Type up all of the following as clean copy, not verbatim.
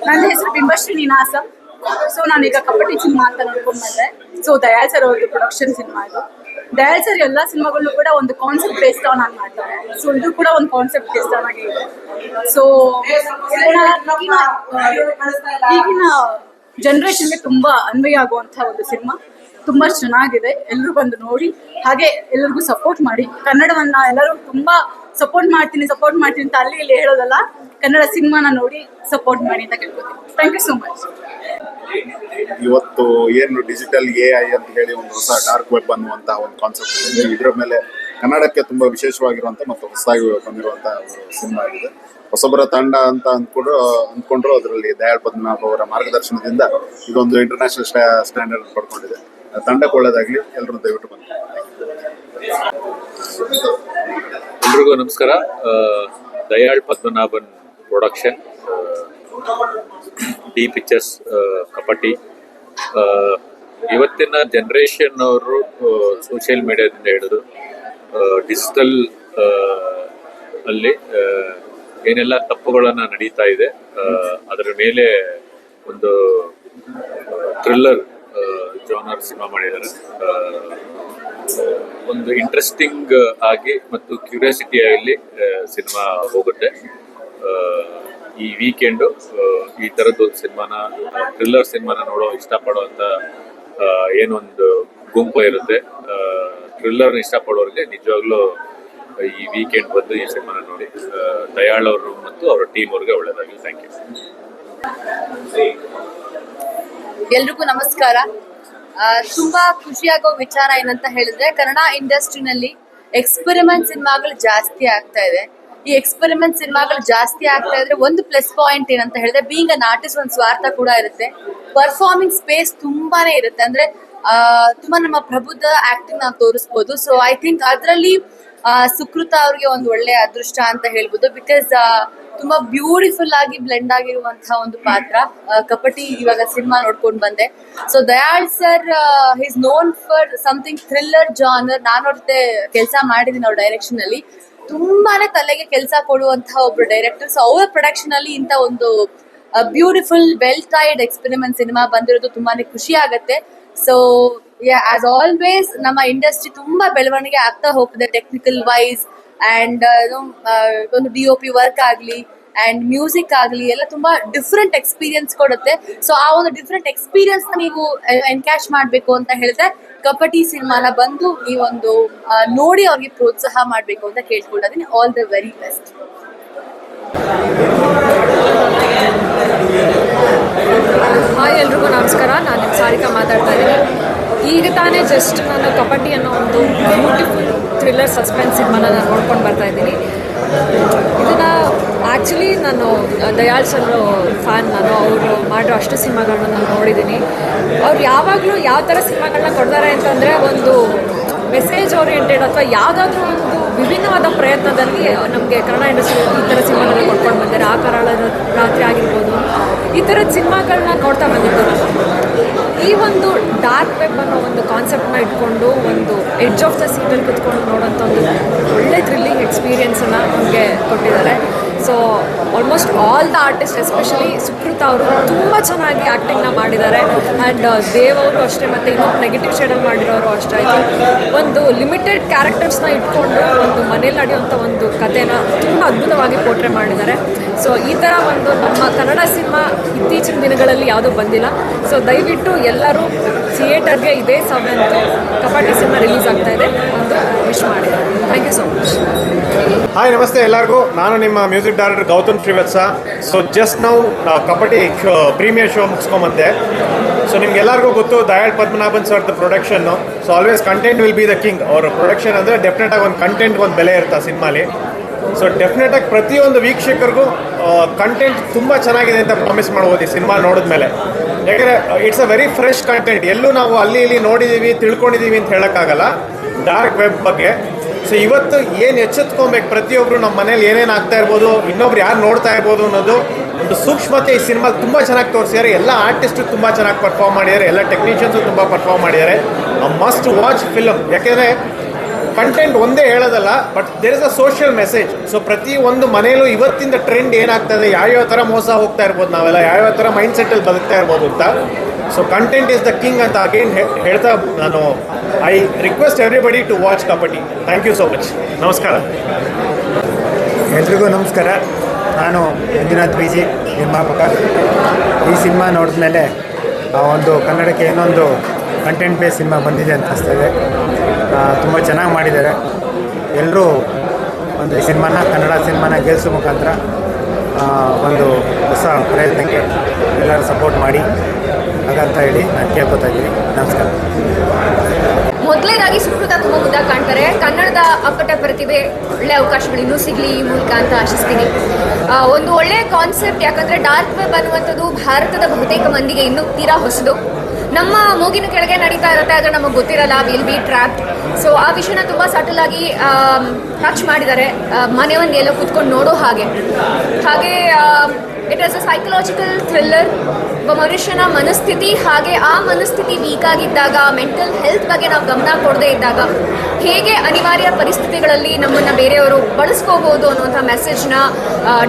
ನನ್ನ ಹೆಸರು ಬಿಂಬಶ್ರೀ ನಿನಾಸ. ಸೊ ನಾನೀಗ ಕಬಡ್ಡಿ ಸಿನಿಮಾ ಅಂತ ನೋಡ್ಕೊಂಡು ಬಂದೆ. ಸೊ ದಯಾಳ್ ಸರ್ ಅವ್ರದ್ದು ಪ್ರೊಡಕ್ಷನ್ ಸಿನಿಮಾ ಇದು. ದಯಾಳ್ ಸರ್ ಎಲ್ಲ ಸಿನಿಮಾಗಳು ಕೂಡ ಒಂದು ಕಾನ್ಸೆಪ್ಟ್ ಬೇಸ್ಡ್ ಆನ್ ಆಗಿ ಮಾಡ್ತಾರೆ. ಸೊ ಇದು ಕೂಡ ಒಂದು ಕಾನ್ಸೆಪ್ಟ್ ಬೇಸ್ಡ್ ಆನ್ ಆಗಿ ಇದೆ. ಸೊ ಈಗಿನ ಜನರೇಷನ್ಗೆ ತುಂಬಾ ಅನ್ವಯ ಆಗುವಂತ ಒಂದು ಸಿನಿಮಾ. ತುಂಬಾ ಚೆನ್ನಾಗಿದೆ. ಎಲ್ಲರೂ ಬಂದು ನೋಡಿ, ಹಾಗೆ ಎಲ್ಲರಿಗೂ ಸಪೋರ್ಟ್ ಮಾಡಿ. ಕನ್ನಡವನ್ನ ಎಲ್ಲರೂ ತುಂಬಾ ಸಪೋರ್ಟ್ ಮಾಡ್ತೀನಿ ಅಂತ ಅಲ್ಲಿ ಇಲ್ಲಿ ಹೇಳೋದಲ್ಲ, ಕನ್ನಡ ಸಿನಿಮಾನ ನೋಡಿ ಸಪೋರ್ಟ್ ಮಾಡಿ ಅಂತ ಕೇಳ್ಕೊತೀನಿ. Thank you so much. ಇವತ್ತು ಏನು ಡಿಜಿಟಲ್ AI ಅಂತ ಹೇಳಿ ಒಂದು ಹೊಸ ಡಾರ್ಕ್ ವೆಬ್ ಅನ್ನುವಂತ ಒಂದು ಕಾನ್ಸೆಪ್ಟ್ ಇದೆ. ಇದರ ಮೇಲೆ ಕನ್ನಡಕ್ಕೆ ತುಂಬಾ ವಿಶೇಷವಾಗಿರುವಂತ ಮತ್ತು ಹೊಸದಾಗಿ ಬಂದಿರುವಂತ ಒಂದು ಸಿನಿಮಾ ಆಗಿದೆ. ಹೊಸಬರ ತಂಡ ಅಂತ ಅಂದ್ಕೊಂಡ್ರು ಅದರಲ್ಲಿ ದಯಾಳ್ ಪದ್ಮನಾಭ್ ಅವರ ಮಾರ್ಗದರ್ಶನದಿಂದ ಇದೊಂದು ಇಂಟರ್ನ್ಯಾಷನಲ್ ಸ್ಟ್ಯಾಂಡರ್ಡ್ ಪಡ್ಕೊಂಡಿದೆ. ತಂಡಕ್ಕೆ ಒಳ್ಳೆಯದಾಗಲಿ. ಎಲ್ಲರೂ ದಯವಿಟ್ಟು ಬನ್ನಿ. ಎಲ್ರಿಗೂ ನಮಸ್ಕಾರ. Dayal Padmanabhan production, D pictures, Kapati. ಇವತ್ತಿನ ಜನರೇಷನ್ ಅವರು ಸೋಷಿಯಲ್ ಮೀಡಿಯಾದಿಂದ ಹಿಡಿದು ಡಿಜಿಟಲ್ ಅಲ್ಲಿ ಏನೆಲ್ಲ ತಪ್ಪುಗಳನ್ನು ನಡೀತಾ ಇದೆ, ಅದರ ಮೇಲೆ ಒಂದು ಥ್ರಿಲ್ಲರ್ ಜಾನರ್ ಸಿನಿಮಾ ಮಾಡಿದ್ದಾರೆ. ಒಂದು ಇಂಟ್ರೆಸ್ಟಿಂಗ್ ಆಗಿ ಮತ್ತು ಕ್ಯೂರಿಯಾಸಿಟಿಯಲ್ಲಿ ಸಿನಿಮಾ ಹೋಗುತ್ತೆ. ಈ ವೀಕೆಂಡು ಈ ಥರದ್ದು ಸಿನಿಮಾನ, ಥ್ರಿಲ್ಲರ್ ಸಿನಿಮಾನ ನೋಡೋ ಇಷ್ಟಪಡೋವಂಥ ಏನೊಂದು ಗುಂಪು ಇರುತ್ತೆ. ಥ್ರಿಲ್ಲರ್ನ ಇಷ್ಟಪಡೋರಿಗೆ ನಿಜವಾಗ್ಲೂ ಈ ವೀಕೆಂಡ್ ಬಂದು ಈ ಸಿನಿಮಾನ ನೋಡಿ. ದಯಾಳ್ ಅವರು ಮತ್ತು ಅವರ ಟೀಮ್ ಅವ್ರಿಗೆ ಒಳ್ಳೆಯದಾಗಲಿ. Thank you. ಎಲ್ರಿಗೂ ನಮಸ್ಕಾರ. ತುಂಬಾ ಖುಷಿಯಾಗೋ ವಿಚಾರ ಏನಂತ ಹೇಳಿದ್ರೆ, ಕನ್ನಡ ಇಂಡಸ್ಟ್ರಿನಲ್ಲಿ ಎಕ್ಸ್ಪೆರಿಮೆಂಟ್ ಸಿನಿಮಾಗಳು ಜಾಸ್ತಿ ಆಗ್ತಾ ಇದೆ. ಈ ಎಕ್ಸ್ಪೆರಿಮೆಂಟ್ ಸಿನಿಮಾಗಳು ಜಾಸ್ತಿ ಆಗ್ತಾ ಇದ್ರೆ ಒಂದು ಪ್ಲಸ್ ಪಾಯಿಂಟ್ ಏನಂತ ಹೇಳಿದ್ರೆ, ಬೀಯಿಂಗ್ ಅನ್ ಆರ್ಟಿಸ್ಟ್ ಒಂದು ಸ್ವಾರ್ಥ ಕೂಡ ಇರುತ್ತೆ. ಪರ್ಫಾರ್ಮಿಂಗ್ ಸ್ಪೇಸ್ ತುಂಬಾನೇ ಇರುತ್ತೆ. ಅಂದ್ರೆ ತುಂಬಾ ನಮ್ಮ ಪ್ರಬುದ್ಧ ಆಕ್ಟಿಂಗ್ ನಾವು ತೋರಿಸ್ಬೋದು. ಸೊ ಐ ಥಿಂಕ್ ಅದರಲ್ಲಿ ಸುಕೃತ ಅವ್ರಿಗೆ ಒಂದು ಒಳ್ಳೆ ಅದೃಷ್ಟ ಅಂತ ಹೇಳ್ಬೋದು. ಬಿಕಾಸ್ ತುಂಬಾ ಬ್ಯೂಟಿಫುಲ್ ಆಗಿ ಬ್ಲೆಂಡ್ ಆಗಿರುವಂತಹ ಒಂದು ಪಾತ್ರ. ಕಪಟಿ ಇವಾಗ ಸಿನಿಮಾ ನೋಡ್ಕೊಂಡು ಬಂದೆ. So Dayal sir is known for something thriller genre. ನಾನು ಅವ್ರ ಜೊತೆ ಕೆಲಸ ಮಾಡಿದ್ದೀನಿ ಅವ್ರ ಡೈರೆಕ್ಷನ್ ಅಲ್ಲಿ. ತುಂಬಾನೇ ತಲೆಗೆ ಕೆಲಸ ಕೊಡುವಂತಹ ಒಬ್ರು ಡೈರೆಕ್ಟರ್. ಸೊ ಅವರ ಪ್ರೊಡಕ್ಷನ್ ಅಲ್ಲಿ ಇಂತ ಒಂದು beautiful well tied experiment cinema ಬಂದಿರೋದು ತುಂಬಾನೇ ಖುಷಿ ಆಗತ್ತೆ. ಸೊ ಆಸ್ ಆಲ್ವೇಸ್ ನಮ್ಮ ಇಂಡಸ್ಟ್ರಿ ತುಂಬಾ ಬೆಳವಣಿಗೆ ಆಗ್ತಾ ಹೋಗ್ತದೆ, ಟೆಕ್ನಿಕಲ್ ವೈಸ್ ಅಂಡ್ ಒಂದು DOP ವರ್ಕ್ ಆಗಲಿ ಅಂಡ್ ಮ್ಯೂಸಿಕ್ ಆಗಲಿ ಎಲ್ಲ ತುಂಬಾ ಡಿಫ್ರೆಂಟ್ ಎಕ್ಸ್ಪೀರಿಯನ್ಸ್ ಕೊಡುತ್ತೆ. ಸೊ ಆ ಒಂದು ಡಿಫ್ರೆಂಟ್ ಎಕ್ಸ್ಪೀರಿಯನ್ಸ್ ನೀವು ಎನ್ಕ್ಯಾಶ್ ಮಾಡಬೇಕು ಅಂತ ಹೇಳಿದ್ರೆ ಕಪಟಿ ಸಿನಿಮಾನ ಬಂದು ಈ ಒಂದು ನೋಡಿ ಅವ್ರಿಗೆ ಪ್ರೋತ್ಸಾಹ ಮಾಡಬೇಕು ಅಂತ ಕೇಳ್ಕೊಂಡಿದ್ದೀನಿ. All the very best. Hi, ಎಲ್ರಿಗೂ ನಮಸ್ಕಾರ. ನಾನು ನಿಮ್ಮ ಸಾರಿಕಾ ಮಾತಾಡ್ತಾ ಇದ್ದೀನಿ. ಈಗ ತಾನೇ ಜಸ್ಟ್ ನಾನು ಕಪಟಿ ಅನ್ನೋ ಒಂದು ಬ್ಯೂಟಿಫುಲ್ ಥ್ರಿಲ್ಲರ್ ಸಸ್ಪೆನ್ಸ್ ಸಿನಿಮಾನ ನಾನು ನೋಡ್ಕೊಂಡು ಬರ್ತಾ ಇದ್ದೀನಿ. ಇದನ್ನು ಆ್ಯಕ್ಚುಲಿ ನಾನು ದಯಾಳ್ ಸರ್ ಫ್ಯಾನ್. ನಾನು ಅವರು ಮಾಡಿರೋ ಅಷ್ಟು ಸಿನಿಮಾಗಳನ್ನ ನಾನು ನೋಡಿದ್ದೀನಿ. ಅವ್ರು ಯಾವಾಗಲೂ ಯಾವ ಥರ ಸಿನಿಮಾಗಳನ್ನ ಕೊಡ್ತಾರೆ ಅಂತಂದರೆ, ಒಂದು ಮೆಸೇಜ್ ಓರಿಯೆಂಟೆಡ್ ಅಥವಾ ಯಾವುದಾದ್ರೂ ಒಂದು ವಿಭಿನ್ನವಾದ ಪ್ರಯತ್ನದಲ್ಲಿ ನಮಗೆ ಕನ್ನಡ ಇಂಡಸ್ಟ್ರಿ ಈ ಥರ ಸಿನಿಮಾಗಳನ್ನ ಕೊಡ್ಕೊಂಡು ಬಂದಿದ್ದಾರೆ. ಆ ಕರಾಳ ರಾತ್ರಿ ಆಗಿರ್ಬೋದು, ಈ ಥರದ ಸಿನಿಮಾಗಳನ್ನ ನೋಡ್ತಾ ಬಂದಿದ್ದು ನಾನು. ಈ ಒಂದು ಡಾರ್ಕ್ ವೆಬ್ ಅನ್ನೋ ಒಂದು ಕಾನ್ಸೆಪ್ಟ್ನ ಇಟ್ಕೊಂಡು ಒಂದು ಎಡ್ಜ್ ಆಫ್ ದ ಸೀಟಲ್ಲಿ ಕುತ್ಕೊಂಡು ನೋಡೋಂಥ ಒಂದು ಒಳ್ಳೆ ಥ್ರಿಲ್ಲಿಂಗ್ ಎಕ್ಸ್ಪೀರಿಯೆನ್ಸನ್ನು ನಮಗೆ ಕೊಟ್ಟಿದ್ದಾರೆ. So almost all the artist, especially Sukrutha ಅವರು ತುಂಬ ಚೆನ್ನಾಗಿ ಆ್ಯಕ್ಟಿಂಗ್ನ ಮಾಡಿದ್ದಾರೆ. ಆ್ಯಂಡ್ ದೇವ್ ಅವರು ಅಷ್ಟೇ, ಮತ್ತು ಇನ್ನೊಂದು ನೆಗೆಟಿವ್ ಶೇಡಲ್ಲಿ ಮಾಡಿರೋರು ಅಷ್ಟೇ. ಒಂದು ಲಿಮಿಟೆಡ್ ಕ್ಯಾರೆಕ್ಟರ್ಸ್ನ ಇಟ್ಕೊಂಡು ಒಂದು ಮನೇಲಿ ನಡೆಯುವಂಥ ಒಂದು ಕಥೆನ ತುಂಬ ಅದ್ಭುತವಾಗಿ ಪೋರ್ಟ್ರೇ ಮಾಡಿದ್ದಾರೆ. ಸೊ ಈ ಥರ ಒಂದು ನಮ್ಮ ಕನ್ನಡ ಸಿನಿಮಾ ಇತ್ತೀಚಿನ ದಿನಗಳಲ್ಲಿ ಯಾವುದೂ ಬಂದಿಲ್ಲ. ಸೊ ದಯವಿಟ್ಟು ಎಲ್ಲರೂ ಥಿಯೇಟರ್ಗೆ ಇದೇ 7th ಕಪಟಿ ಸಿನಿಮಾ ರಿಲೀಸ್ ಆಗ್ತಾ ಇದೆ, ಒಂದು ವಿಶ್ ಮಾಡಿದ್ದಾರೆ. Thank you so much. Hi, ನಮಸ್ತೆ ಎಲ್ಲರಿಗೂ. ನಾನು ನಿಮ್ಮ music director Gautham Srivatsa. So just ನಾವು ಕಪಟಿ ಪ್ರೀಮಿಯರ್ ಶೋ ಮುಗಿಸ್ಕೊಂಬಂದೆ. ಸೊ ನಿಮ್ಗೆಲ್ಲರಿಗೂ ಗೊತ್ತು ದಯಾಳ್ ಪದ್ಮನಾಭನ್ ಸರ್ದು production. So always content will be the king. ಅವರ ಪ್ರೊಡಕ್ಷನ್ ಅಂದರೆ ಡೆಫಿನೆಟಾಗಿ ಒಂದು ಕಂಟೆಂಟ್ಗೆ ಒಂದು ಬೆಲೆ ಇರುತ್ತೆ ಆ ಸಿನಿಮಾಲಿ. ಸೊ ಡೆಫಿನೆಟಾಗಿ ಪ್ರತಿಯೊಂದು ವೀಕ್ಷಕರಿಗೂ ಕಂಟೆಂಟ್ ತುಂಬ ಚೆನ್ನಾಗಿದೆ ಅಂತ ಪ್ರಾಮಿಸ್ ಮಾಡ್ಬೋದು ಈ ಸಿನಿಮಾ ನೋಡಿದ್ಮೇಲೆ. ಯಾಕೆಂದರೆ it's a very fresh content. ಎಲ್ಲೂ ನಾವು ಅಲ್ಲಿ ಇಲ್ಲಿ ನೋಡಿದ್ದೀವಿ, ತಿಳ್ಕೊಂಡಿದ್ದೀವಿ ಅಂತ ಹೇಳೋಕ್ಕಾಗಲ್ಲ ಡಾರ್ಕ್ ವೆಬ್ ಬಗ್ಗೆ. ಸೊ ಇವತ್ತು ಏನು ಎಚ್ಚೆತ್ಕೊಬೇಕು, ಪ್ರತಿಯೊಬ್ಬರು ನಮ್ಮ ಮನೇಲಿ ಏನೇನು ಆಗ್ತಾ ಇರ್ಬೋದು, ಇನ್ನೊಬ್ರು ಯಾರು ನೋಡ್ತಾ ಇರ್ಬೋದು ಅನ್ನೋದು ಒಂದು ಸೂಕ್ಷ್ಮತೆ ಈ ಸಿನಿಮಾ ತುಂಬ ಚೆನ್ನಾಗಿ ತೋರಿಸಿದ್ದಾರೆ. ಎಲ್ಲ ಆರ್ಟಿಸ್ಟು ತುಂಬ ಚೆನ್ನಾಗಿ ಪರ್ಫಾರ್ಮ್ ಮಾಡಿದ್ದಾರೆ, ಎಲ್ಲ ಟೆಕ್ನಿಷಿಯನ್ಸು ತುಂಬ ಪರ್ಫಾರ್ಮ್ ಮಾಡಿದ್ದಾರೆ. Must watch film. ಯಾಕೆಂದರೆ ಕಂಟೆಂಟ್ ಒಂದೇ ಹೇಳೋದಲ್ಲ, but there is a social message. So ಪ್ರತಿ ಒಂದು ಮನೆಯಲ್ಲೂ ಇವತ್ತಿಂದ ಟ್ರೆಂಡ್ ಏನಾಗ್ತದೆ, ಯಾವ್ಯಾವ ಥರ ಮೋಸ ಹೋಗ್ತಾ ಇರ್ಬೋದು, ನಾವೆಲ್ಲ ಯಾವ್ಯಾವ ಥರ ಮೈಂಡ್ ಸೆಟ್ಟಲ್ಲಿ ಬದುಕ್ತಾ ಇರ್ಬೋದು ಅಂತ. So content is the king ಅಂತ ಅಗೇನ್ ಹೇಳ್ತಾ ನಾನು I request everybody to watch Kabaddi. Thank you so much. ನಮಸ್ಕಾರ. ಎಲ್ರಿಗೂ ನಮಸ್ಕಾರ. ನಾನು ಮಂಜುನಾಥ್ ಬಿ ಜಿ, ನಿರ್ಮಾಪಕ. ಈ ಸಿನಿಮಾ ನೋಡಿದ್ಮೇಲೆ ಒಂದು ಕನ್ನಡಕ್ಕೆ ಏನೊಂದು ಕಂಟೆಂಟ್ ಬೇಸ್ ಸಿನಿಮಾ ಬಂದಿದೆ ಅಂತ ಅನಿಸ್ತದೆ. ತುಂಬ ಚೆನ್ನಾಗಿ ಮಾಡಿದ್ದಾರೆ. ಎಲ್ಲರೂ ಒಂದು ಈ ಕನ್ನಡ ಸಿನಿಮಾನ ಗೆಲ್ಲಿಸೋ ಮುಖಾಂತರ ಒಂದು ಹೊಸ ಪ್ರಯತ್ನಕ್ಕೆ ಎಲ್ಲರೂ ಸಪೋರ್ಟ್ ಮಾಡಿ ಹಾಗಂತ ಹೇಳಿ ನಾನು ಕೇಳ್ಕೊತಾ ಇದ್ದೀನಿ. ನಮಸ್ಕಾರ. ಮೊದಲನೇದಾಗಿ ಸುಕೃತ ತುಂಬ ಮುದ್ದಾಗಿ ಕಾಣ್ತಾರೆ. ಕನ್ನಡದ ಅಪ್ಪಟ ಪ್ರತಿಭೆ ಒಳ್ಳೆ ಅವಕಾಶಗಳು ಇನ್ನೂ ಸಿಗಲಿ ಈ ಮೂಲಕ ಅಂತ ಆಶಿಸ್ತೀನಿ. ಒಂದು ಒಳ್ಳೆ ಕಾನ್ಸೆಪ್ಟ್, ಯಾಕಂದರೆ ಡಾರ್ಕ್ ವೆಬ್ ಅನ್ನುವಂಥದ್ದು ಭಾರತದ ಬಹುತೇಕ ಮಂದಿಗೆ ಇನ್ನೂ ತೀರಾ ಹೊಸದು. ನಮ್ಮ ಮೂಗಿನ ಕೆಳಗೆ ನಡೀತಾ ಇರುತ್ತೆ, ಆದರೆ ನಮಗೆ ಗೊತ್ತಿರಲ್ಲ, ವಿಲ್ ಬಿ ಟ್ರ್ಯಾಪ್ಡ್. ಸೊ ಆ ವಿಷಯನ ತುಂಬ ಸಟಲ್ ಆಗಿ ಟಚ್ ಮಾಡಿದ್ದಾರೆ. ಮನೆ ಒಂದು ಎಲ್ಲೋ ಕೂತ್ಕೊಂಡು ನೋಡೋ ಹಾಗೆ it is a psychological thriller. ಒಬ್ಬ ಮನುಷ್ಯನ ಮನಸ್ಥಿತಿ, ಹಾಗೆ ಆ ಮನಸ್ಥಿತಿ ವೀಕ್ ಆಗಿದ್ದಾಗ, ಮೆಂಟಲ್ ಹೆಲ್ತ್ ಬಗ್ಗೆ ನಾವು ಗಮನ ಕೊಡದೇ ಇದ್ದಾಗ ಹೇಗೆ ಅನಿವಾರ್ಯ ಪರಿಸ್ಥಿತಿಗಳಲ್ಲಿ ನಮ್ಮನ್ನು ಬೇರೆಯವರು ಬಳಸ್ಕೋಬೋದು ಅನ್ನುವಂಥ ಮೆಸೇಜ್ನ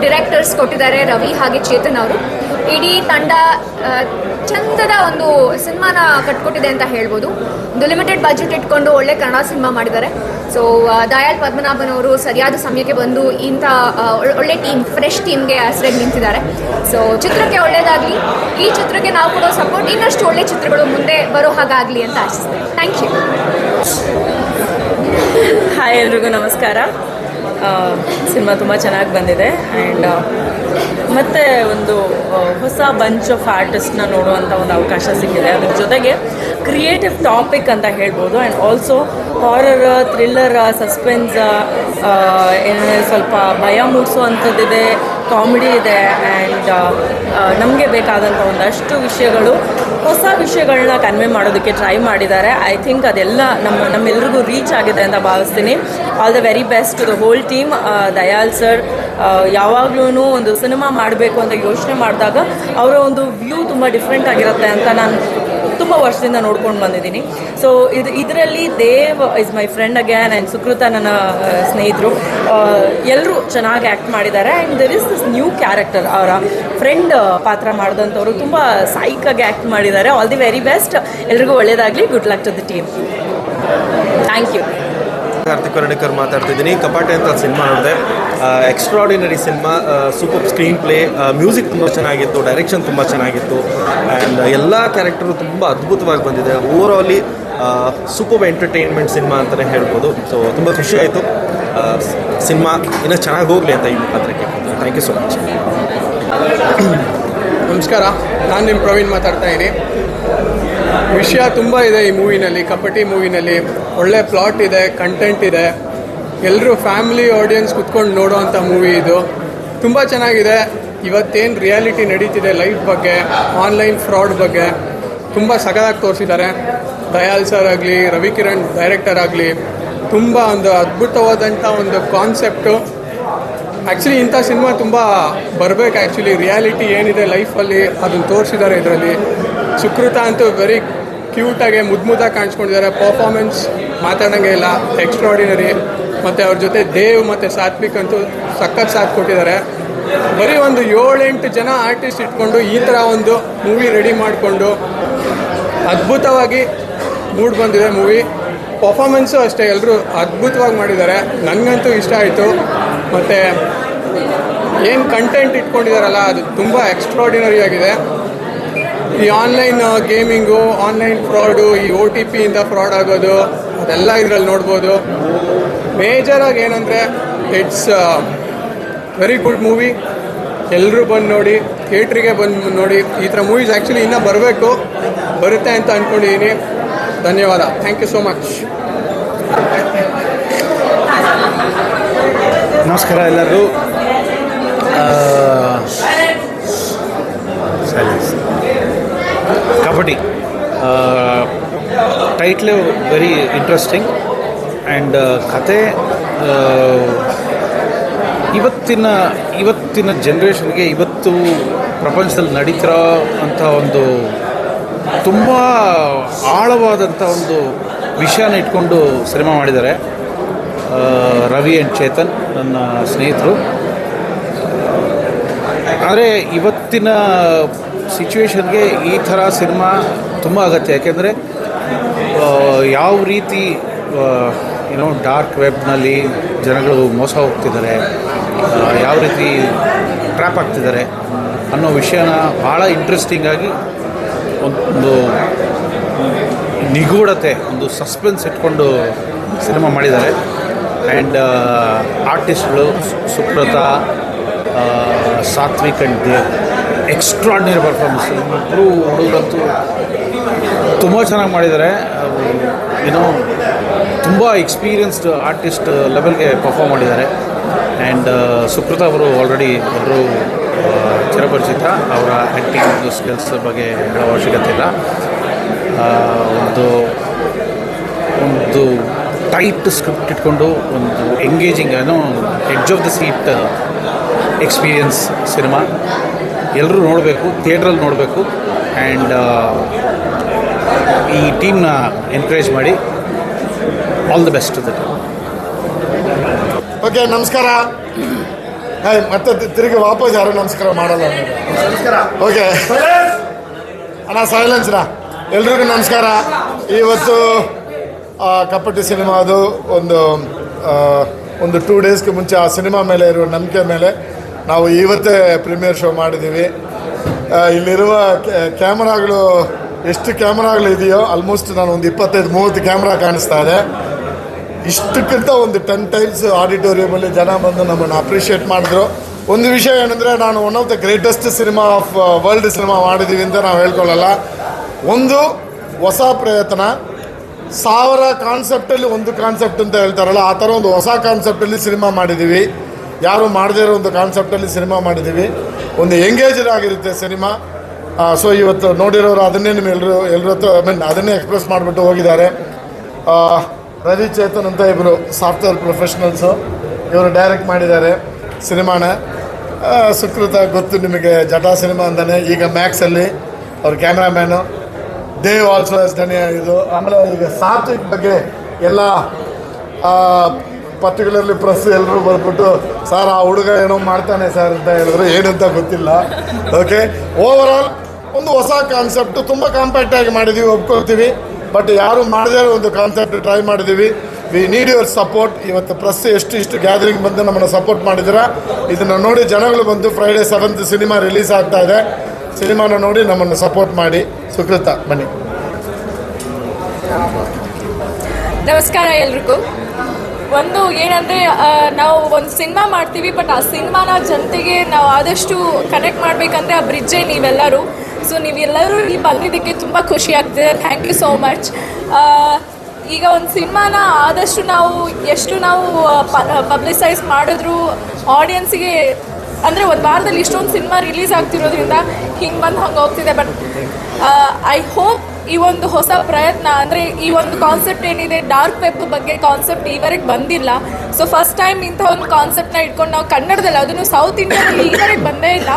ಡಿರೆಕ್ಟರ್ಸ್ ಕೊಟ್ಟಿದ್ದಾರೆ, ರವಿ ಹಾಗೆ ಚೇತನ್ ಅವರು. ಇಡೀ ತಂಡ ಚಂದದ ಒಂದು ಸಿನಿಮಾನ ಕಟ್ಕೊಟ್ಟಿದೆ ಅಂತ ಹೇಳ್ಬೋದು. ಒಂದು ಲಿಮಿಟೆಡ್ ಬಜೆಟ್ ಇಟ್ಕೊಂಡು ಒಳ್ಳೆ ಕನ್ನಡ ಸಿನಿಮಾ ಮಾಡಿದ್ದಾರೆ. ಸೊ ದಯಾಳ್ ಪದ್ಮನಾಭನ್ ಅವರು ಸರಿಯಾದ ಸಮಯಕ್ಕೆ ಬಂದು ಇಂಥ ಒಳ್ಳೆ ಟೀಮ್, ಫ್ರೆಶ್ ಟೀಮ್ಗೆ ಆಸರೆಗೆ ನಿಂತಿದ್ದಾರೆ. ಸೊ ಚಿತ್ರಕ್ಕೆ ಒಳ್ಳೆಯದಾಗಲಿ. ಈ ಚಿತ್ರಕ್ಕೆ ನಾವು ಕೊಡೋ ಸಪೋರ್ಟ್ ಇನ್ನಷ್ಟು ಒಳ್ಳೆ ಚಿತ್ರಗಳು ಮುಂದೆ ಬರೋ ಹಾಗಾಗಲಿ ಅಂತ ಆಶಿಸ್ತೇನೆ. Thank you. ಹಾಯ್, ಎಲ್ರಿಗೂ ನಮಸ್ಕಾರ. ಸಿನಿಮಾ ತುಂಬ ಚೆನ್ನಾಗಿ ಬಂದಿದೆ ಆ್ಯಂಡ್ ಮತ್ತು ಒಂದು ಹೊಸ ಬಂಚ್ ಆಫ್ ಆರ್ಟಿಸ್ಟ್ನ ನೋಡುವಂಥ ಒಂದು ಅವಕಾಶ ಸಿಕ್ಕಿದೆ. ಅದ್ರ ಜೊತೆಗೆ ಕ್ರಿಯೇಟಿವ್ ಟಾಪಿಕ್ ಅಂತ ಹೇಳ್ಬೋದು. And also horror, thriller, suspense, ಸ್ವಲ್ಪ ಭಯ ಮೂಡಿಸುವಂಥದ್ದಿದೆ, ಕಾಮಿಡಿ ಇದೆ. ಆ್ಯಂಡ್ ನಮಗೆ ಬೇಕಾದಂಥ ಒಂದಷ್ಟು ವಿಷಯಗಳು, ಹೊಸ ವಿಷಯಗಳನ್ನ ಕನ್ವೆ ಮಾಡೋದಕ್ಕೆ ಟ್ರೈ ಮಾಡಿದ್ದಾರೆ. ಐ ಥಿಂಕ್ ಅದೆಲ್ಲ ನಮ್ಮೆಲ್ರಿಗೂ ರೀಚ್ ಆಗಿದೆ ಅಂತ ಭಾವಿಸ್ತೀನಿ. All the very best to the whole team. Dayal sir ಯಾವಾಗಲೂ ಒಂದು ಸಿನಿಮಾ ಮಾಡಬೇಕು ಅಂತ ಯೋಚನೆ ಮಾಡಿದಾಗ ಅವರ ಒಂದು ವ್ಯೂ ತುಂಬ ಡಿಫ್ರೆಂಟ್ ಆಗಿರುತ್ತೆ ಅಂತ ನಾನು ತುಂಬ ವರ್ಷದಿಂದ ನೋಡ್ಕೊಂಡು ಬಂದಿದ್ದೀನಿ. ಸೊ ಇದರಲ್ಲಿ Dev is my friend again and Sukrutha ನನ್ನ ಸ್ನೇಹಿತರು. ಎಲ್ಲರೂ ಚೆನ್ನಾಗಿ ಆ್ಯಕ್ಟ್ ಮಾಡಿದ್ದಾರೆ. And there is this new character, ಅವರ ಫ್ರೆಂಡ್ ಪಾತ್ರ ಮಾಡಿದಂಥವ್ರು ತುಂಬ ಸೈಕಾಗಿ ಆ್ಯಕ್ಟ್ ಮಾಡಿದ್ದಾರೆ. All the very best. ಎಲ್ರಿಗೂ ಒಳ್ಳೆಯದಾಗಲಿ. Good luck to the team. Thank you. Karthik Varnekar ಮಾತಾಡ್ತಿದ್ದೀನಿ. ಕಪಾಟೆ ಅಂತ ಸಿನಿಮಾ ನೋಡಿದೆ. Extraordinary cinema, super screenplay, music ತುಂಬ ಚೆನ್ನಾಗಿತ್ತು, ಡೈರೆಕ್ಷನ್ ತುಂಬ ಚೆನ್ನಾಗಿತ್ತು ಆ್ಯಂಡ್ ಎಲ್ಲ ಕ್ಯಾರೆಕ್ಟರು ತುಂಬ ಅದ್ಭುತವಾಗಿ ಬಂದಿದೆ. ಓವರಾಲಿ ಸೂಪರ್ ಎಂಟರ್ಟೈನ್ಮೆಂಟ್ ಸಿನಿಮಾ ಅಂತಲೇ ಹೇಳ್ಬೋದು. ಸೊ ತುಂಬ ಖುಷಿ ಆಯಿತು. ಸಿನಿಮಾ ಇನ್ನೂ ಚೆನ್ನಾಗಿ ಹೋಗಲಿ ಅಂತ ಈ ಮುಖಾಂತರಕ್ಕೆ. Thank you so much. ನಮಸ್ಕಾರ, ನಾನು ನಿಮ್ಮ ಪ್ರವೀಣ್ ಮಾತಾಡ್ತಾ ಇದ್ದೀನಿ. ವಿಷಯ ತುಂಬ ಇದೆ ಈ ಮೂವಿನಲ್ಲಿ, ಕಬಡ್ಡಿ ಮೂವಿನಲ್ಲಿ. ಒಳ್ಳೆ ಪ್ಲಾಟ್ ಇದೆ, ಕಂಟೆಂಟ್ ಇದೆ. ಎಲ್ಲರೂ ಫ್ಯಾಮಿಲಿ ಆಡಿಯನ್ಸ್ ಕುತ್ಕೊಂಡು ನೋಡೋವಂಥ ಮೂವಿ ಇದು. ತುಂಬ ಚೆನ್ನಾಗಿದೆ. ಇವತ್ತೇನು ರಿಯಾಲಿಟಿ ನಡೀತಿದೆ ಲೈಫ್ ಬಗ್ಗೆ, ಆನ್ಲೈನ್ ಫ್ರಾಡ್ ಬಗ್ಗೆ ತುಂಬ ಸಖತ್ತಾಗಿ ತೋರಿಸಿದ್ದಾರೆ. ದಯಾಳ್ ಸರ್ ಆಗಲಿ, ರವಿಕಿರಣ್ ಡೈರೆಕ್ಟರ್ ಆಗಲಿ, ತುಂಬ ಒಂದು ಅದ್ಭುತವಾದಂಥ ಒಂದು ಕಾನ್ಸೆಪ್ಟು. ಆ್ಯಕ್ಚುಲಿ ಇಂಥ ಸಿನಿಮಾ ತುಂಬ ಬರಬೇಕು. ಆ್ಯಕ್ಚುಲಿ ರಿಯಾಲಿಟಿ ಏನಿದೆ ಲೈಫಲ್ಲಿ ಅದನ್ನು ತೋರಿಸಿದ್ದಾರೆ ಇದರಲ್ಲಿ. ಸುಕೃತ ಅಂತೂ ವೆರಿ ಕ್ಯೂಟಾಗಿ ಮುದ್ದಾಗಿ ಕಾಣಿಸ್ಕೊಂಡಿದ್ದಾರೆ. ಪರ್ಫಾರ್ಮೆನ್ಸ್ ಮಾತಾಡೋಂಗೆ ಇಲ್ಲ, ಎಕ್ಸ್ಟ್ರಾಡಿನರಿ. ಮತ್ತು ಅವ್ರ ಜೊತೆ ದೇವ್ ಮತ್ತು ಸಾತ್ವಿಕ್ ಅಂತೂ ಸಖತ್ ಸಾಥ್ ಕೊಟ್ಟಿದ್ದಾರೆ. ಬರೀ ಒಂದು 7-8 ಜನ ಆರ್ಟಿಸ್ಟ್ ಇಟ್ಕೊಂಡು ಈ ಥರ ಒಂದು ಮೂವಿ ರೆಡಿ ಮಾಡಿಕೊಂಡು ಅದ್ಭುತವಾಗಿ ಮೂಡ್ ಬಂದಿದೆ ಮೂವಿ. ಪರ್ಫಾರ್ಮೆನ್ಸು ಅಷ್ಟೇ, ಎಲ್ಲರೂ ಅದ್ಭುತವಾಗಿ ಮಾಡಿದ್ದಾರೆ. ನನಗಂತೂ ಇಷ್ಟ ಆಯಿತು. ಮತ್ತು ಏನು ಕಂಟೆಂಟ್ ಇಟ್ಕೊಂಡಿದ್ದಾರಲ್ಲ ಅದು ತುಂಬ ಎಕ್ಸ್ಟ್ರಾಡಿನರಿ ಆಗಿದೆ. ಈ ಆನ್ಲೈನ್ ಗೇಮಿಂಗು, ಆನ್ಲೈನ್ ಫ್ರಾಡು, ಈ OTP ಇಂದ ಫ್ರಾಡ್ ಆಗೋದು ಅದೆಲ್ಲ ಇದರಲ್ಲಿ ನೋಡ್ಬೋದು. ಮೇಜರಾಗಿ ಏನಂದರೆ ಇಟ್ಸ್ ವೆರಿ ಗುಡ್ ಮೂವಿ. ಎಲ್ಲರೂ ಬಂದು ನೋಡಿ, ಥಿಯೇಟ್ರಿಗೆ ಬಂದು ನೋಡಿ. ಈ ಥರ ಮೂವೀಸ್ ಆ್ಯಕ್ಚುಲಿ ಇನ್ನೂ ಬರುತ್ತೆ ಅಂತ ಅಂದ್ಕೊಂಡಿದ್ದೀನಿ. ಧನ್ಯವಾದ. Thank you so much. ನಮಸ್ಕಾರ ಎಲ್ಲರಿಗೂ. Kabaddi title very interesting and ಕತೆ ಇವತ್ತಿನ ಜನ್ರೇಷನ್ಗೆ, ಇವತ್ತು ಪ್ರಪಂಚದಲ್ಲಿ ನಡೀತಿರೋ ಅಂಥ ಒಂದು ತುಂಬ ಆಳವಾದಂಥ ಒಂದು ವಿಷಯನ ಇಟ್ಕೊಂಡು ಸಿನಿಮಾ ಮಾಡಿದ್ದಾರೆ. ರವಿ ಆ್ಯಂಡ್ ಚೇತನ್ ನನ್ನ ಸ್ನೇಹಿತರು. ಆದರೆ ಇವತ್ತಿನ ಸಿಚುವೇಶನ್ಗೆ ಈ ಥರ ಸಿನಿಮಾ ತುಂಬ ಅಗತ್ಯ. ಯಾಕೆಂದರೆ ಯಾವ ರೀತಿ ಏನೋ ಡಾರ್ಕ್ ವೆಬ್ನಲ್ಲಿ ಜನಗಳು ಮೋಸ ಹೋಗ್ತಿದ್ದಾರೆ, ಯಾವ ರೀತಿ ಟ್ರ್ಯಾಪ್ ಆಗ್ತಿದ್ದಾರೆ ಅನ್ನೋ ವಿಷಯನ ಭಾಳ ಇಂಟ್ರೆಸ್ಟಿಂಗಾಗಿ ಒಂದು ನಿಗೂಢತೆ, ಒಂದು ಸಸ್ಪೆನ್ಸ್ ಇಟ್ಕೊಂಡು ಸಿನಿಮಾ ಮಾಡಿದ್ದಾರೆ. ಆ್ಯಂಡ್ ಆರ್ಟಿಸ್ಟ್ಗಳು Supritha, Satvik and Dev extraordinary performance. ಇಬ್ಬರು ಹುಡುಗರಂತೂ ತುಂಬ ಚೆನ್ನಾಗಿ ಮಾಡಿದ್ದಾರೆ. ಏನೋ ತುಂಬ ಎಕ್ಸ್ಪೀರಿಯನ್ಸ್ಡ್ ಆರ್ಟಿಸ್ಟ್ ಲೆವೆಲ್ಗೆ ಪರ್ಫಾರ್ಮ್ ಮಾಡಿದ್ದಾರೆ. ಆ್ಯಂಡ್ ಸುಪ್ರತಾ ಅವರು ಆಲ್ರೆಡಿ ಎಲ್ಲರೂ ಚಿರಪರಿಚಿತ. ಅವರ ಆ್ಯಕ್ಟಿಂಗ್ ಸ್ಕಿಲ್ಸ್ ಬಗ್ಗೆ ಹೇಳೋ ಅವಶ್ಯಕತೆ ಇಲ್ಲ. ಒಂದು ಟೈಟ್ ಸ್ಕ್ರಿಪ್ಟ್ ಇಟ್ಕೊಂಡು ಒಂದು ಎಂಗೇಜಿಂಗ್ ಏನೋ edge of the seat experience cinema. ಎಲ್ಲರೂ ನೋಡಬೇಕು, ಥಿಯೇಟ್ರಲ್ಲಿ ನೋಡಬೇಕು. ಆ್ಯಂಡ್ ಈ ಟೀಮ್ನ ಎನ್ಕರೇಜ್ ಮಾಡಿ. All the best. ಓಕೆ, ನಮಸ್ಕಾರ. ಮತ್ತೆ ತಿರುಗಿ ವಾಪಸ್ ಯಾರು ನಮಸ್ಕಾರ ಮಾಡಲ್ಲ. ಓಕೆ ಅಣ್ಣ, ಸೈಲೆನ್ಸ್ನ. ಎಲ್ರಿಗೂ ನಮಸ್ಕಾರ. ಇವತ್ತು ಕಪಟಿ ಸಿನಿಮಾ ಅದು ಒಂದು 2 ಡೇಸ್ಗೆ ಮುಂಚೆ ಆ ಸಿನಿಮಾ ಮೇಲೆ ಇರುವ ನಂಬಿಕೆ ಮೇಲೆ ನಾವು ಇವತ್ತೇ ಪ್ರೀಮಿಯರ್ ಶೋ ಮಾಡಿದ್ದೀವಿ. ಇಲ್ಲಿರುವ ಕ್ಯಾಮ್ರಾಗಳು ಎಷ್ಟು ಕ್ಯಾಮ್ರಾಗಳಿದೆಯೋ ಆಲ್ಮೋಸ್ಟ್ ನಾನು ಒಂದು 25-30 ಕ್ಯಾಮ್ರಾ ಕಾಣಿಸ್ತಾ ಇದೆ. ಇಷ್ಟಕ್ಕಿಂತ ಒಂದು 10 ಟೈಮ್ಸ್ ಆಡಿಟೋರಿಯಮಲ್ಲಿ ಜನ ಬಂದು ನಮ್ಮನ್ನು ಅಪ್ರಿಷಿಯೇಟ್ ಮಾಡಿದ್ರು. ಒಂದು ವಿಷಯ ಏನಂದರೆ, ನಾನು one of the greatest cinema of world cinema ಮಾಡಿದ್ದೀವಿ ಅಂತ ನಾವು ಹೇಳ್ಕೊಳ್ಳಲ್ಲ. ಒಂದು ಹೊಸ ಪ್ರಯತ್ನ, 1000 ಕಾನ್ಸೆಪ್ಟಲ್ಲಿ ಒಂದು ಕಾನ್ಸೆಪ್ಟ್ ಅಂತ ಹೇಳ್ತಾರಲ್ಲ, ಆ ಥರ ಒಂದು ಹೊಸ ಕಾನ್ಸೆಪ್ಟಲ್ಲಿ ಸಿನಿಮಾ ಮಾಡಿದ್ದೀವಿ. ಯಾರು ಮಾಡದೇ ಇರೋ ಒಂದು ಕಾನ್ಸೆಪ್ಟಲ್ಲಿ ಸಿನಿಮಾ ಮಾಡಿದ್ದೀವಿ. ಒಂದು ಎಂಗೇಜ್ಡ್ ಆಗಿರುತ್ತೆ ಸಿನಿಮಾ. ಸೊ ಇವತ್ತು ನೋಡಿರೋರು ಅದನ್ನೇ ಎಲ್ಲರೂ ಹತ್ರ ಅದನ್ನೇ ಎಕ್ಸ್ಪ್ರೆಸ್ ಮಾಡಿಬಿಟ್ಟು ಹೋಗಿದ್ದಾರೆ. ರವಿ ಚೇತನ್ ಅಂತ ಇಬ್ಬರು ಸಾಫ್ಟ್ವೇರ್ ಪ್ರೊಫೆಷ್ನಲ್ಸು, ಇವರು ಡೈರೆಕ್ಟ್ ಮಾಡಿದ್ದಾರೆ ಸಿನಿಮಾನ. ಸುಕೃತ ಗೊತ್ತು ನಿಮಗೆ, ಜಟಾ ಸಿನಿಮಾ ಅಂತಾನೆ. ಈಗ ಮ್ಯಾಕ್ಸಲ್ಲಿ ಅವ್ರ ಕ್ಯಾಮ್ರಾಮ್ಯಾನು. ದೇವ್ ಆಲ್ಸೋ ಡನ್ ಇದು. ಆಮೇಲೆ ಈಗ ಸಾತ್ವಿಕ್ ಬಗ್ಗೆ ಎಲ್ಲ ಪರ್ಟಿಕ್ಯುಲರ್ಲಿ ಪ್ರೆಸ್ ಎಲ್ಲರೂ ಬಂದ್ಬಿಟ್ಟು, ಸರ್ ಆ ಹುಡುಗ ಏನೋ ಮಾಡ್ತಾನೆ ಸರ್ ಅಂತ ಹೇಳಿದ್ರು. ಏನಂತ ಗೊತ್ತಿಲ್ಲ. ಓಕೆ, ಓವರಾಲ್ ಒಂದು ಹೊಸ ಕಾನ್ಸೆಪ್ಟು, ತುಂಬ ಕಾಂಪ್ಯಾಕ್ಟಾಗಿ ಮಾಡಿದ್ದೀವಿ, ಒಪ್ಕೊಳ್ತೀವಿ. ಬಟ್ ಯಾರು ಮಾಡದೇ ಒಂದು ಕಾನ್ಸೆಪ್ಟ್ ಟ್ರೈ ಮಾಡಿದ್ದೀವಿ. We need your support. ಇವತ್ತು ಪ್ರೆಸ್ ಇಷ್ಟು ಗ್ಯಾದರಿಂಗ್ ಬಂದು ನಮ್ಮನ್ನು ಸಪೋರ್ಟ್ ಮಾಡಿದ್ದೀರಾ. ಇದನ್ನು ನೋಡಿ ಜನಗಳು ಬಂದು Friday 7th ಸಿನಿಮಾ ರಿಲೀಸ್ ಆಗ್ತಾ ಇದೆ. ಸಿನಿಮಾನ ನೋಡಿ ನಮ್ಮನ್ನು ಸಪೋರ್ಟ್ ಮಾಡಿ. ಸುಕೃತ, ಬನ್ನಿ. ನಮಸ್ಕಾರ ಎಲ್ರಿಗೂ. ಒಂದು ಏನಂದರೆ, ನಾವು ಒಂದು ಸಿನಿಮಾ ಮಾಡ್ತೀವಿ, ಬಟ್ ಆ ಸಿನಿಮಾನ ಜನತೆಗೆ ನಾವು ಆದಷ್ಟು ಕನೆಕ್ಟ್ ಮಾಡಬೇಕಂದ್ರೆ ಆ ಬ್ರಿಡ್ಜೇ ನೀವೆಲ್ಲರೂ. ಸೊ ನೀವೆಲ್ಲರೂ ಇಲ್ಲಿ ಬಂದಿದ್ದಕ್ಕೆ ತುಂಬ ಖುಷಿ ಆಗ್ತಿದೆ. Thank you so much. ಈಗ ಒಂದು ಸಿನಿಮಾನ ಆದಷ್ಟು ಎಷ್ಟು ನಾವು ಪಬ್ಲಿಸೈಸ್ ಮಾಡಿದ್ರು ಆಡಿಯನ್ಸಿಗೆ, ಅಂದರೆ ಒಂದು ವಾರದಲ್ಲಿ ಇಷ್ಟೊಂದು ಸಿನಿಮಾ ರಿಲೀಸ್ ಆಗ್ತಿರೋದ್ರಿಂದ ಹಿಂಗೆ ಬಂದು ಹಂಗೆ ಹೋಗ್ತಿದೆ. ಬಟ್ ಐ ಹೋಪ್ ಈ ಒಂದು ಹೊಸ ಪ್ರಯತ್ನ, ಅಂದರೆ ಈ ಒಂದು ಕಾನ್ಸೆಪ್ಟ್ ಏನಿದೆ, ಡಾರ್ಕ್ ವೆಬ್ ಬಗ್ಗೆ ಕಾನ್ಸೆಪ್ಟ್ ಈವರೆಗೆ ಬಂದಿಲ್ಲ. ಸೊ ಫಸ್ಟ್ ಟೈಮ್ ಇಂಥ ಒಂದು ಕಾನ್ಸೆಪ್ಟ್ನ ಇಟ್ಕೊಂಡು ನಾವು ಕನ್ನಡದಲ್ಲಿ, ಅದನ್ನು ಸೌತ್ ಇಂಡಿಯಾದಲ್ಲಿ ಈವರೆಗೆ ಬಂದೇ ಇಲ್ಲ.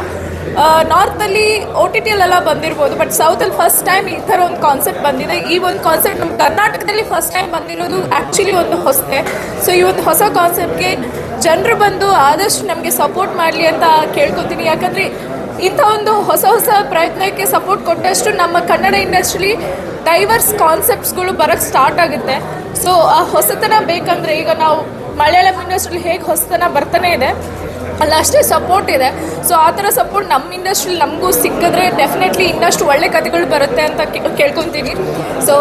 ನಾರ್ತಲ್ಲಿ OTTಯಲ್ಲೆಲ್ಲ ಬಂದಿರ್ಬೋದು, ಬಟ್ ಸೌತಲ್ಲಿ ಫಸ್ಟ್ ಟೈಮ್ ಈ ಥರ ಒಂದು ಕಾನ್ಸೆಪ್ಟ್ ಬಂದಿದೆ. ಈ ಒಂದು ಕಾನ್ಸೆಪ್ಟ್ ನಮ್ಮ ಕರ್ನಾಟಕದಲ್ಲಿ ಫಸ್ಟ್ ಟೈಮ್ ಬಂದಿರೋದು ಆ್ಯಕ್ಚುಲಿ ಒಂದು ಹೊಸತೆ. ಸೊ ಈ ಒಂದು ಹೊಸ ಕಾನ್ಸೆಪ್ಟ್ಗೆ ಜನರು ಬಂದು ಆದಷ್ಟು ನಮಗೆ ಸಪೋರ್ಟ್ ಮಾಡಲಿ ಅಂತ ಕೇಳ್ಕೊತೀನಿ. ಯಾಕಂದರೆ ಇಂಥ ಒಂದು ಹೊಸ ಪ್ರಯತ್ನಕ್ಕೆ ಸಪೋರ್ಟ್ ಕೊಟ್ಟಷ್ಟು ನಮ್ಮ ಕನ್ನಡ ಇಂಡಸ್ಟ್ರಿಲಿ ಡೈವರ್ಸ್ ಕಾನ್ಸೆಪ್ಟ್ಸ್ಗಳು ಬರೋಕ್ಕೆ ಸ್ಟಾರ್ಟ್ ಆಗುತ್ತೆ. ಸೊ ಆ ಹೊಸತನ ಬೇಕಂದರೆ, ಈಗ ನಾವು ಮಲಯಾಳಂ ಇಂಡಸ್ಟ್ರಿಲಿ ಹೇಗೆ ಹೊಸತನ ಬರ್ತಾನೆ ಇದೆ, ಅಲ್ಲ ಅಷ್ಟೇ ಸಪೋರ್ಟ್ ಇದೆ. ಸೊ ಆ ಥರ ಸಪೋರ್ಟ್ ನಮ್ಮ ಇಂಡಸ್ಟ್ರಿಲಿ ನಮಗೂ ಸಿಕ್ಕಿದ್ರೆ ಡೆಫಿನೆಟ್ಲಿ ಇನ್ನಷ್ಟು ಒಳ್ಳೆ ಕಥೆಗಳು ಬರುತ್ತೆ ಅಂತ ಕೇಳ್ಕೊತೀನಿ. ಸೊ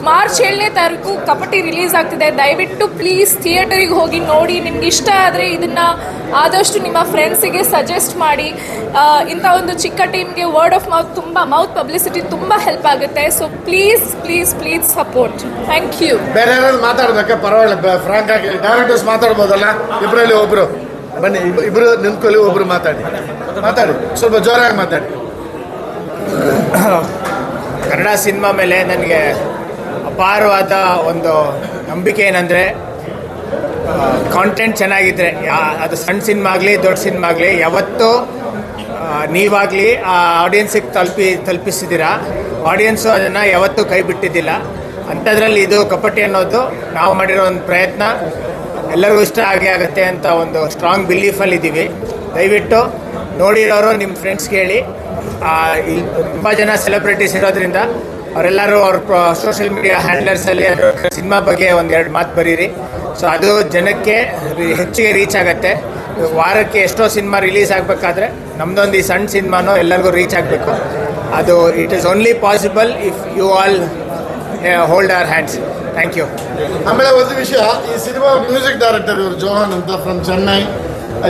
ಮಾರ್ಚ್ 7ನೇ ತಾರೀಕು ಕಪಟಿ ರಿಲೀಸ್ ಆಗ್ತಿದೆ. ದಯವಿಟ್ಟು ಪ್ಲೀಸ್ ಥಿಯೇಟರಿಗೆ ಹೋಗಿ ನೋಡಿ. ನಿಮ್ಗೆ ಇಷ್ಟ ಆದರೆ ಇದನ್ನು ಆದಷ್ಟು ನಿಮ್ಮ ಫ್ರೆಂಡ್ಸಿಗೆ ಸಜೆಸ್ಟ್ ಮಾಡಿ. ಇಂಥ ಒಂದು ಚಿಕ್ಕ ಟೀಮ್ಗೆ ವರ್ಡ್ ಆಫ್ ಮೌತ್ ಪಬ್ಲಿಸಿಟಿ ತುಂಬ ಹೆಲ್ಪ್ ಆಗುತ್ತೆ. So please please please support. Thank you. ಬೇರೆ ಯಾರಾದ್ರು ಮಾತಾಡ್ಬೇಕಾ? ಪರವಾಗಿಲ್ಲ, ಫ್ರಾಂಕ್ ಆಗಿ ಡೈರೆಕ್ಟರ್ಸ್ ಮಾತಾಡ್ಬೋದಲ್ಲ? ಇಬ್ಬರಲ್ಲಿ ಒಬ್ಬರು ಬನ್ನಿ, ಇಬ್ಬರು ನಿಂತ್ಕೊಳ್ಳಿ, ಒಬ್ಬರು ಮಾತಾಡಿ. ಸ್ವಲ್ಪ ಜೋರಾಗಿ ಮಾತಾಡಿ. ಕನ್ನಡ ಸಿನಿಮಾ ಮೇಲೆ ನನಗೆ ಅಪಾರವಾದ ಒಂದು ನಂಬಿಕೆ ಏನಂದರೆ, ಕಾಂಟೆಂಟ್ ಚೆನ್ನಾಗಿದ್ದರೆ, ಅದು ಸಣ್ಣ ಸಿನಿಮಾ ಆಗಲಿ ದೊಡ್ಡ ಸಿನಿಮಾ ಆಗಲಿ, ಯಾವತ್ತೂ ನೀವಾಗಲಿ ಆ ಆಡಿಯನ್ಸಿಗೆ ತಲುಪಿಸಿದ್ದೀರಾ. ಆಡಿಯನ್ಸು ಅದನ್ನು ಯಾವತ್ತೂ ಕೈ ಬಿಟ್ಟಿದ್ದಿಲ್ಲ. ಅಂಥದ್ರಲ್ಲಿ ಇದು ಕಪಟಿ ಅನ್ನೋದು ನಾವು ಮಾಡಿರೋ ಒಂದು ಪ್ರಯತ್ನ ಎಲ್ಲರಿಗೂ ಇಷ್ಟ ಆಗೇ ಆಗುತ್ತೆ ಅಂತ ಒಂದು ಸ್ಟ್ರಾಂಗ್ ಬಿಲೀಫಲ್ಲಿ ಇದ್ದೀವಿ. ದಯವಿಟ್ಟು ನೋಡಿರೋರು ನಿಮ್ಮ ಫ್ರೆಂಡ್ಸ್ಗೆ ಹೇಳಿ. ಇಲ್ಲಿ ತುಂಬ ಜನ ಸೆಲೆಬ್ರಿಟೀಸ್ ಇರೋದ್ರಿಂದ ಅವರೆಲ್ಲರೂ ಅವ್ರ ಸೋಷಿಯಲ್ ಮೀಡಿಯಾ ಹ್ಯಾಂಡ್ಲರ್ಸಲ್ಲಿ ಸಿನಿಮಾ ಬಗ್ಗೆ ಒಂದೆರಡು ಮಾತು ಬರೀರಿ. ಸೊ ಅದು ಜನಕ್ಕೆ ಹೆಚ್ಚಿಗೆ ರೀಚ್ ಆಗುತ್ತೆ. ವಾರಕ್ಕೆ ಎಷ್ಟೋ ಸಿನಿಮಾ ರಿಲೀಸ್ ಆಗಬೇಕಾದ್ರೆ ನಮ್ಮದೊಂದು ಈ ಸಣ್ಣ ಸಿನಿಮಾನೂ ಎಲ್ಲರಿಗೂ ರೀಚ್ ಆಗಬೇಕು. ಅದು it is only possible if you all hold our hands. Thank you. ಆಮೇಲೆ ಒಂದು ವಿಷಯ, ಈ ಸಿನಿಮಾ ಮ್ಯೂಸಿಕ್ ಡೈರೆಕ್ಟರ್ ಇವರು ಜೋಹನ್ ಅಂತ ಫ್ರಮ್ ಚೆನ್ನೈ.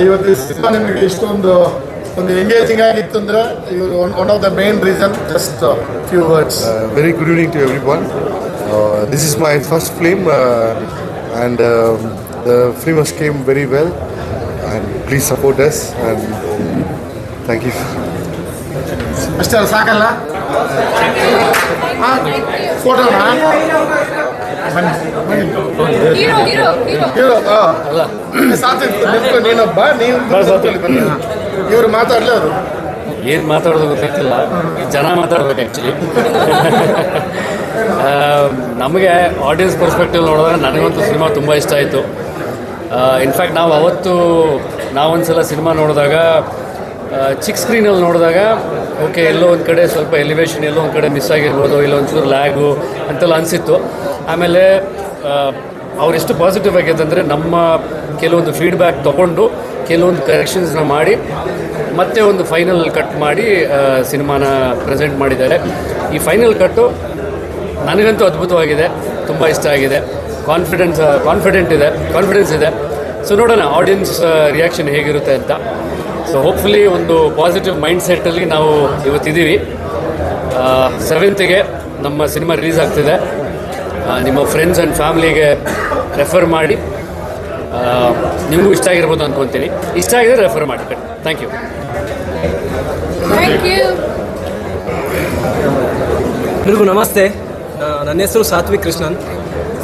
ಇವತ್ತು ಈ ಸಿನಿಮಾ ನಿಮಗೆ ಇಷ್ಟೊಂದು ಎಂಗೇಜಿಂಗ್ ಆಗಿತ್ತು ಅಂದರೆ ಇವರು one of the main reason. Just few words. Very good evening to everyone. This is my first film and the film has came very well and please support us and thank you. ಅಷ್ಟೇ ಸಾಕಲ್ಲ? ಫೋಟೋನಾ? ನೀನೊಬ್ಬ ಇವ್ರು ಮಾತಾಡಲಿ. ಅವರು ಏನು ಮಾತಾಡೋದು ಗೊತ್ತಾಗ್ತಿಲ್ಲ, ಜನ ಮಾತಾಡ್ಬೇಕು ಆ್ಯಕ್ಚುಲಿ. ನಮಗೆ ಆಡಿಯನ್ಸ್ ಪರ್ಸ್ಪೆಕ್ಟಿವ್ ನೋಡಿದ್ರೆ ನನಗಂತೂ ಸಿನಿಮಾ ತುಂಬ ಇಷ್ಟ ಆಯಿತು. ಇನ್ಫ್ಯಾಕ್ಟ್ ನಾವೊಂದ್ಸಲ ಸಿನಿಮಾ ನೋಡಿದಾಗ ಚಿಕ್ಕ ಸ್ಕ್ರೀನಲ್ಲಿ ನೋಡಿದಾಗ ಓಕೆ, ಎಲ್ಲೋ ಒಂದು ಕಡೆ ಸ್ವಲ್ಪ ಎಲಿವೇಶನ್ ಎಲ್ಲೋ ಒಂದು ಕಡೆ ಮಿಸ್ ಆಗಿರ್ಬೋದು, ಇಲ್ಲ ಒಂಚೂರು ಲ್ಯಾಗು ಅಂತೆಲ್ಲ ಅನಿಸಿತ್ತು. ಆಮೇಲೆ ಅವರೆಷ್ಟು ಪಾಸಿಟಿವ್ ಆಗಿದೆ ಅಂದರೆ ನಮ್ಮ ಕೆಲವೊಂದು ಫೀಡ್ಬ್ಯಾಕ್ ತೊಗೊಂಡು ಕೆಲವೊಂದು ಕರೆಕ್ಷನ್ಸ್ನ ಮಾಡಿ ಮತ್ತೆ ಒಂದು ಫೈನಲ್ ಕಟ್ ಮಾಡಿ ಸಿನಿಮಾನ ಪ್ರೆಸೆಂಟ್ ಮಾಡಿದ್ದಾರೆ. ಈ ಫೈನಲ್ ಕಟ್ಟು ನನಗಂತೂ ಅದ್ಭುತವಾಗಿದೆ, ತುಂಬ ಇಷ್ಟ ಆಗಿದೆ. ಕಾನ್ಫಿಡೆನ್ಸ್ ಇದೆ. ಸೊ ನೋಡೋಣ ಆಡಿಯನ್ಸ್ ರಿಯಾಕ್ಷನ್ ಹೇಗಿರುತ್ತೆ ಅಂತ. ಸೊ ಹೋಪ್ಫುಲಿ ಒಂದು ಪಾಸಿಟಿವ್ ಮೈಂಡ್ ಸೆಟ್ಟಲ್ಲಿ ನಾವು ಇವತ್ತಿದ್ದೀವಿ. 7th ನಮ್ಮ ಸಿನಿಮಾ ರಿಲೀಸ್ ಆಗ್ತಿದೆ. ನಿಮ್ಮ ಫ್ರೆಂಡ್ಸ್ ಆ್ಯಂಡ್ ಫ್ಯಾಮ್ಲಿಗೆ ರೆಫರ್ ಮಾಡಿ. ನಿಮಗೂ ಇಷ್ಟ ಆಗಿರ್ಬೋದು ಅಂದ್ಕೊತೀನಿ. ಇಷ್ಟ ಆಗಿದ್ರೆ ರೆಫರ್ ಮಾಡಿ. Thank you. ಎಲ್ರಿಗೂ ನಮಸ್ತೆ. ನನ್ನ ಹೆಸರು ಸಾತ್ವಿಕ್ ಕೃಷ್ಣನ್.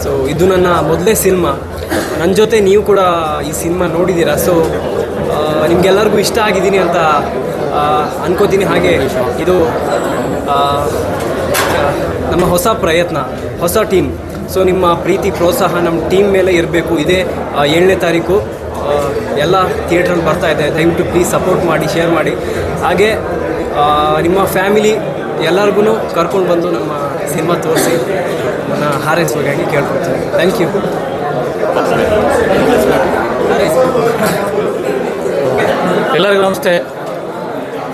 ಸೊ ಇದು ನನ್ನ ಮೊದಲನೇ ಸಿನಿಮಾ. ನನ್ನ ಜೊತೆ ನೀವು ಕೂಡ ಈ ಸಿನಿಮಾ ನೋಡಿದ್ದೀರಾ. ಸೊ ನಿಮಗೆಲ್ಲರಿಗೂ ಇಷ್ಟ ಆಗಿದ್ದೀನಿ ಅಂತ ಅನ್ಕೋತೀನಿ. ಹಾಗೆ ಇದು ನಮ್ಮ ಹೊಸ ಪ್ರಯತ್ನ, ಹೊಸ ಟೀಮ್. ಸೊ ನಿಮ್ಮ ಪ್ರೀತಿ ಪ್ರೋತ್ಸಾಹ ನಮ್ಮ ಟೀಮ್ ಮೇಲೆ ಇರಬೇಕು. ಇದೇ 7ನೇ ತಾರೀಕು ಎಲ್ಲ ಥಿಯೇಟ್ರಲ್ಲಿ ಬರ್ತಾ ಇದೆ. ದಯವಿಟ್ಟು ಪ್ಲೀಸ್ ಸಪೋರ್ಟ್ ಮಾಡಿ, ಶೇರ್ ಮಾಡಿ. ಹಾಗೆ ನಿಮ್ಮ ಫ್ಯಾಮಿಲಿ ಎಲ್ಲರಿಗೂ ಕರ್ಕೊಂಡು ಬಂದು ನಮ್ಮ ಸಿನಿಮಾ ತೋರಿಸಿ ನನ್ನ ಹಾರೈಸಬೇಕಾಗಿ ಕೇಳ್ಕೊಳ್ತೀನಿ. Thank you. ಎಲ್ಲರಿಗೂ ನಮಸ್ತೆ.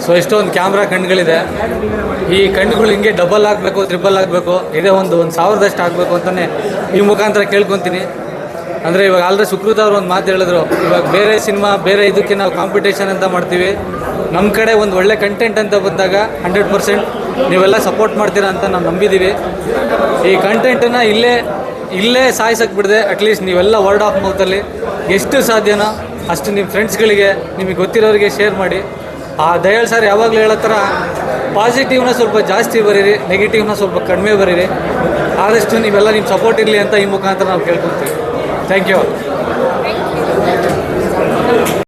ಸೊ ಇಷ್ಟೊಂದು ಕ್ಯಾಮ್ರಾ ಕಣ್ಗಳಿದೆ. ಈ ಕಣ್ಣುಗಳು ಹಿಂಗೆ ಡಬಲ್ ಆಗಬೇಕು, ಟ್ರಿಬಲ್ ಆಗಬೇಕು, ಇದೇ ಒಂದು 1000ದಷ್ಟು ಆಗಬೇಕು ಅಂತಲೇ ಈ ಮುಖಾಂತರ ಕೇಳ್ಕೊತೀನಿ. ಅಂದರೆ ಇವಾಗ ಆಲ್ರೆಡಿ ಸುಕೃತ ಅವರು ಒಂದು ಮಾತು ಹೇಳಿದ್ರು, ಇವಾಗ ಬೇರೆ ಸಿನಿಮಾ ಬೇರೆ ಇದಕ್ಕೆ ನಾವು ಕಾಂಪಿಟೇಷನ್ ಅಂತ ಮಾಡ್ತೀವಿ. ನಮ್ಮ ಕಡೆ ಒಂದು ಒಳ್ಳೆ ಕಂಟೆಂಟ್ ಅಂತ ಬಂದಾಗ 100% ನೀವೆಲ್ಲ ಸಪೋರ್ಟ್ ಮಾಡ್ತೀರಾ ಅಂತ ನಾವು ನಂಬಿದ್ದೀವಿ. ಈ ಕಂಟೆಂಟನ್ನು ಇಲ್ಲೇ ಸಾಯಿಸಕ್ಕೆ ಬಿಡದೆ ಅಟ್ಲೀಸ್ಟ್ ನೀವೆಲ್ಲ ವರ್ಡ್ ಆಫ್ ಮೌತಲ್ಲಿ ಎಷ್ಟು ಸಾಧ್ಯನೋ ಅಷ್ಟು ನಿಮ್ಮ ಫ್ರೆಂಡ್ಸ್ಗಳಿಗೆ, ನಿಮಗೆ ಗೊತ್ತಿರೋರಿಗೆ ಶೇರ್ ಮಾಡಿ. ದಯಾಳ್ ಸರ್ ಯಾವಾಗಲೂ ಹೇಳೋ ಥರ ಪಾಸಿಟಿವ್ನ ಸ್ವಲ್ಪ ಜಾಸ್ತಿ ಬರೀರಿ, ನೆಗೆಟಿವ್ನ ಸ್ವಲ್ಪ ಕಡಿಮೆ ಬರೀರಿ. ಆದಷ್ಟು ನೀವೆಲ್ಲ ನಿಮ್ಮ ಸಪೋರ್ಟ್ ಇರಲಿ ಅಂತ ಈ ಮುಖಾಂತರ ನಾವು ಕೇಳ್ಕೊತೀವಿ. Thank you.